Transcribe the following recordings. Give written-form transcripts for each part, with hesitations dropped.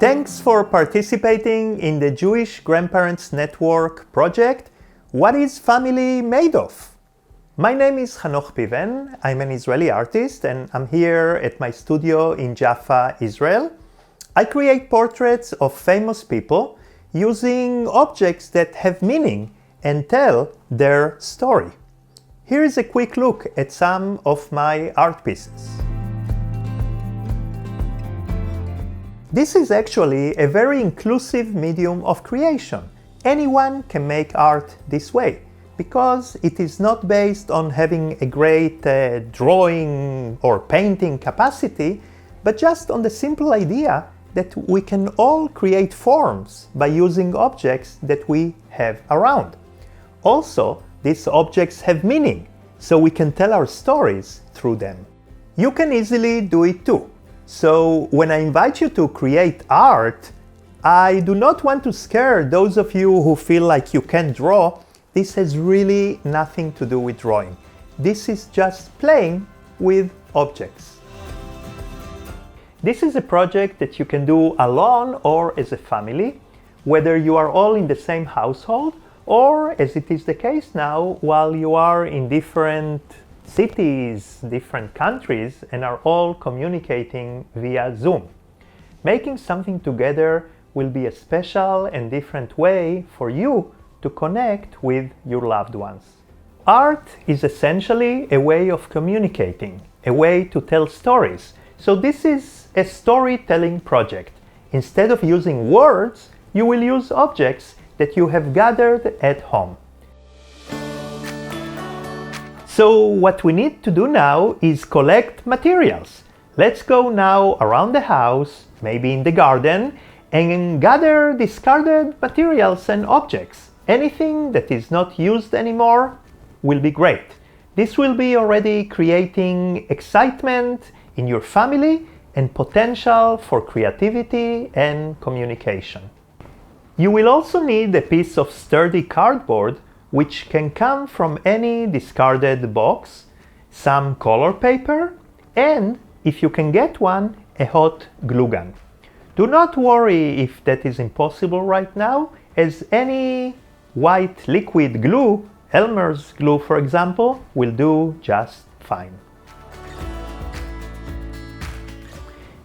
Thanks for participating in the Jewish Grandparents Network project, What is Family Made of? My name is Hanoch Piven. I'm an Israeli artist and I'm here at my studio in Jaffa, Israel. I create portraits of famous people using objects that have meaning and tell their story. Here is a quick look at some of my art pieces. This is actually a very inclusive medium of creation. Anyone can make art this way because it is not based on having a great drawing or painting capacity, but just on the simple idea that we can all create forms by using objects that we have around. Also, these objects have meaning, so we can tell our stories through them. You can easily do it too. So when I invite you to create art, I do not want to scare those of you who feel like you can't draw. This has really nothing to do with drawing. This is just playing with objects. This is a project that you can do alone or as a family, whether you are all in the same household or, as it is the case now, while you are in different cities, different countries, and are all communicating via Zoom. Making something together will be a special and different way for you to connect with your loved ones. Art is essentially a way of communicating, a way to tell stories. So this is a storytelling project. Instead of using words, you will use objects that you have gathered at home. So what we need to do now is collect materials. Let's go now around the house, maybe in the garden, and gather discarded materials and objects. Anything that is not used anymore will be great. This will be already creating excitement in your family and potential for creativity and communication. You will also need a piece of sturdy cardboard which can come from any discarded box, some color paper, and, if you can get one, a hot glue gun. Do not worry if that is impossible right now, as any white liquid glue, Elmer's glue for example, will do just fine.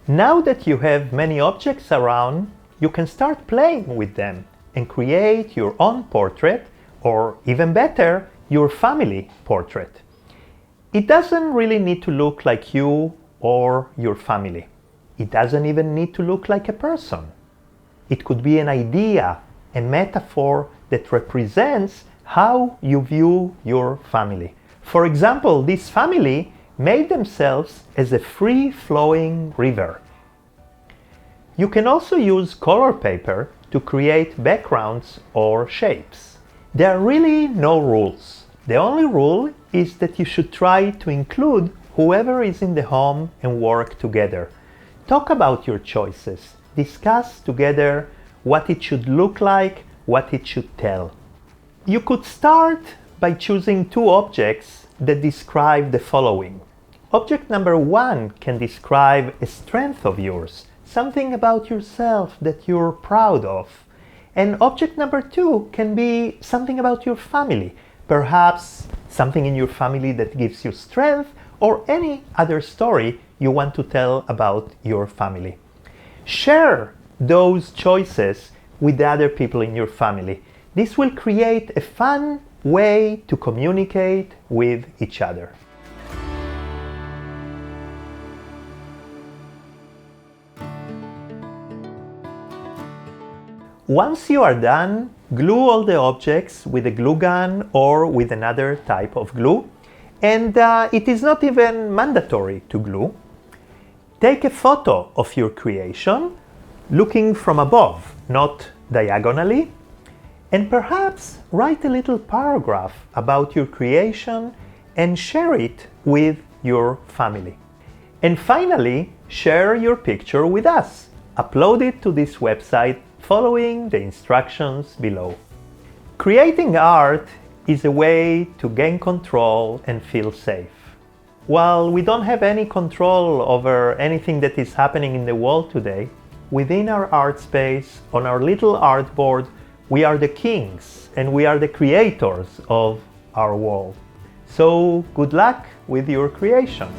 Now that you have many objects around, you can start playing with them and create your own portrait, or even better, your family portrait. It doesn't really need to look like you or your family. It doesn't even need to look like a person. It could be an idea, a metaphor that represents how you view your family. For example, this family made themselves as a free-flowing river. You can also use color paper to create backgrounds or shapes. There are really no rules. The only rule is that you should try to include whoever is in the home and work together. Talk about your choices. Discuss together what it should look like, what it should tell. You could start by choosing two objects that describe the following. Object number one can describe a strength of yours, something about yourself that you're proud of. And object number two can be something about your family, perhaps something in your family that gives you strength, or any other story you want to tell about your family. Share those choices with the other people in your family. This will create a fun way to communicate with each other. Once you are done, glue all the objects with a glue gun or with another type of glue. And it is not even mandatory to glue. Take a photo of your creation, looking from above, not diagonally. And perhaps write a little paragraph about your creation and share it with your family. And finally, share your picture with us. Upload it to this website following the instructions below. Creating art is a way to gain control and feel safe. While we don't have any control over anything that is happening in the world today, within our art space, on our little artboard, we are the kings and we are the creators of our world. So good luck with your creation.